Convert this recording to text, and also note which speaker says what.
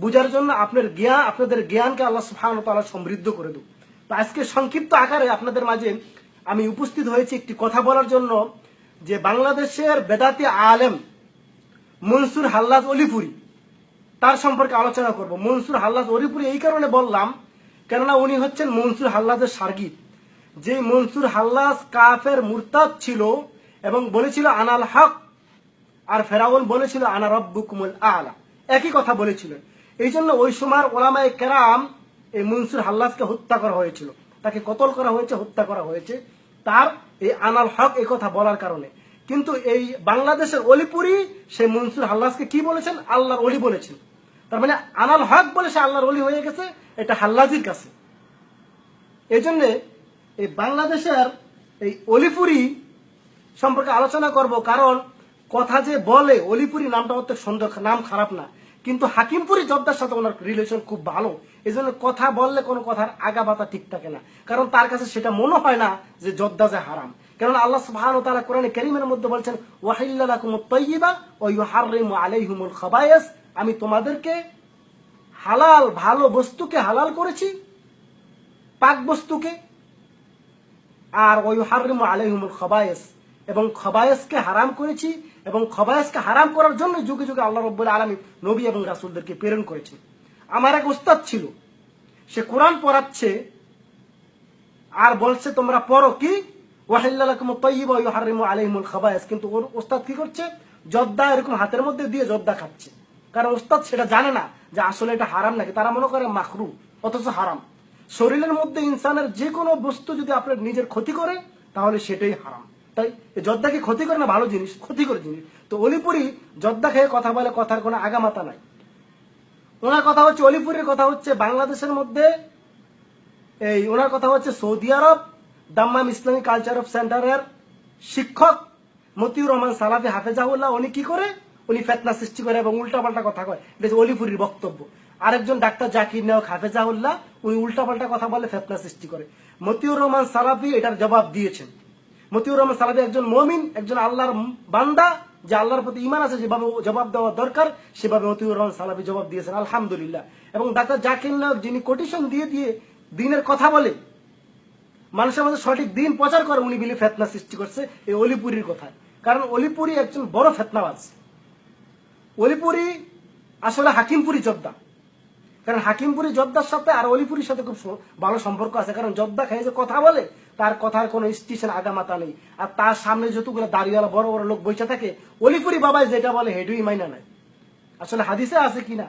Speaker 1: বুঝার জন্য আপনাদের জ্ঞানকে আল্লাহ সুবহানাহু ওয়া তাআলা সমৃদ্ধ করে দেব। তো আজকে সংক্ষিপ্ত আকারে আপনাদের মাঝে আমি উপস্থিত হয়েছি একটি কথা বলার জন্য, যে বাংলাদেশের বেদাতি আলেম মনসুর হাল্লাজ অলিপুরি, তার সম্পর্কে আলোচনা করব। মনসুর হাল্লাজ অলিপুরি এই কারণে বললাম, কেননা উনি হচ্ছেন মনসুর হাল্লাজের শাগিদ। যে মনসুর হাল্লাজ কাফের মুরতাদ ছিল এবং বলেছিল আনাল হক, আর ফেরাউন বলেছিল আনা রব্বুকুমুল আলা, একই কথা বলেছিলেন। এই জন্য ওই সময় ওলামায়ে কেরাম এই মনসুর হাল্লাজকে হত্যা করা হয়েছিল, তাকে কতল করা হয়েছে, হত্যা করা হয়েছে তার এই আনাল হক এই কথা বলার কারণে। কিন্তু এই বাংলাদেশের অলিপুরি সেই মনসুর হাল্লাজকে কি বলেছেন? আল্লাহর অলি বলেছেন। তার মানে আনাল হক বলে সে আল্লাহর অলি হয়ে গেছে, এটা হাল্লাজির কাছে। এই জন্য এই বাংলাদেশের এই অলিপুরি সম্পর্কে আলোচনা করব, কারণ কথা যে বলে, অলিপুরি নামটা অত সুন্দর, নাম খারাপ না, কিন্তু হাকিমপুরি জব্দার সাথে ওনার রিলেশন খুব ভালো। এই জন্য কথা বললে কোনো কথার আগা বাতা ঠিক থাকে না, কারণ তার কাছে সেটা মনে হয় না যে জব্দা যে হারাম। কারণ আল্লাহ সুবহানাহু ওয়া তাআলা কোরআনে কারীমের মধ্যে বলছেন ওয়াহিল্লা লাকুমুত তাইয়্যিবা ওয়া ইউহাররিমু আলাইহিমুল খাবায়েস, আমি তোমাদেরকে হালাল ভালো বস্তুকে হালাল করেছি, পাক বস্তুকে, আর ওয়া ইউহাররিমু আলাইহিমুল খাবায়েস, এবং খবায়েসকে হারাম করেছি, এবং খবায়েসকে হারাম করার জন্য যুগে যুগে আল্লাহ রাব্বুল আলামিন নবী এবং রাসূলদেরকে প্রেরণ করেছেন। আমার এক উস্তাদ ছিল, সে কোরআন পড়াচ্ছে আর বলছে তোমরা পড়ো কি ওয়াহিল্লা লাকুমুত তাইয়্যিবা ওয়া ইউহাররিমু আলাইহিমুল খাবায়েস, কিন্তু ওর উস্তাদ কি করছে? জর্দা এরকম হাতের মধ্যে দিয়ে জর্দা খাচ্ছে, কারণ উস্তাদ সেটা জানে না যে আসলে এটা হারাম নাকি। তারা মনে করে মাখরু, অথচ হারাম। শরীরের মধ্যে ইনসানের যে কোনো বস্তু যদি আপনার নিজের ক্ষতি করে তাহলে সেটাই হারাম। তাই জর্দা কি ক্ষতি করে না? ভালো জিনিস, ক্ষতি করে জিনিস। তো অলিপুরি জর্দা খেয়ে কথা বলে, কথার কোনো আগামাতা নাই। ওনার কথা হচ্ছে, অলিপুরির কথা হচ্ছে বাংলাদেশের মধ্যে এই, ওনার কথা হচ্ছে Saudi Arab Dammam Islamic culture of সেন্টারের শিক্ষক মতিউর রহমান সালাফি হাফেজাহুল্লাহ, উনি কি করে? উনি ফেতনা সৃষ্টি করে এবং উল্টাপাল্টা কথা কয়, এটা হচ্ছে অলিপুরির বক্তব্য। আরেকজন ডাক্তার জাকির নায়ক হাফেজাহুল্লাহ, উনি উল্টাপাল্টা কথা বলে ফেতনা সৃষ্টি করে। মতিউর রহমান সালাফি এটার জবাব দিয়েছেন। মতিউর রহমান সালাফি একজন মুমিন, একজন আল্লাহর বান্দা, যে আল্লাহর প্রতি ঈমান আছে, যেভাবে জবাব দেওয়া দরকার সেভাবে মতিউর রহমান সালাফি জবাব দিয়েছেন, আলহামদুলিল্লাহ। এবং ডাক্তার জাকির নায়ক, যিনি কোটেশন দিয়ে দিয়ে দিনের কথা বলে, মানুষের মধ্যে সঠিক দিন প্রচার করে, উনি বিলি ফেতনা সৃষ্টি করছে এই অলিপুরির কথায়। কারণ অলিপুরি একজন বড় ফেতনাবাজ। অলিপুরি আসলে হাকিমপুরি জব্দা, কারণ হাকিমপুরি জব্দার সাথে আর অলিপুরির সাথে খুব ভালো সম্পর্ক আছে। কারণ জব্দা খেয়ে যে কথা বলে, তার কথার কোনো স্টেশন আগামাতা নেই, আর তার সামনে যতগুলো দাড়িওয়ালা বড় বড় লোক বসে থাকে, অলিপুরি বাবাই যেটা বলে হেডুই মাইনা নাই। আসলে হাদিসে আছে কিনা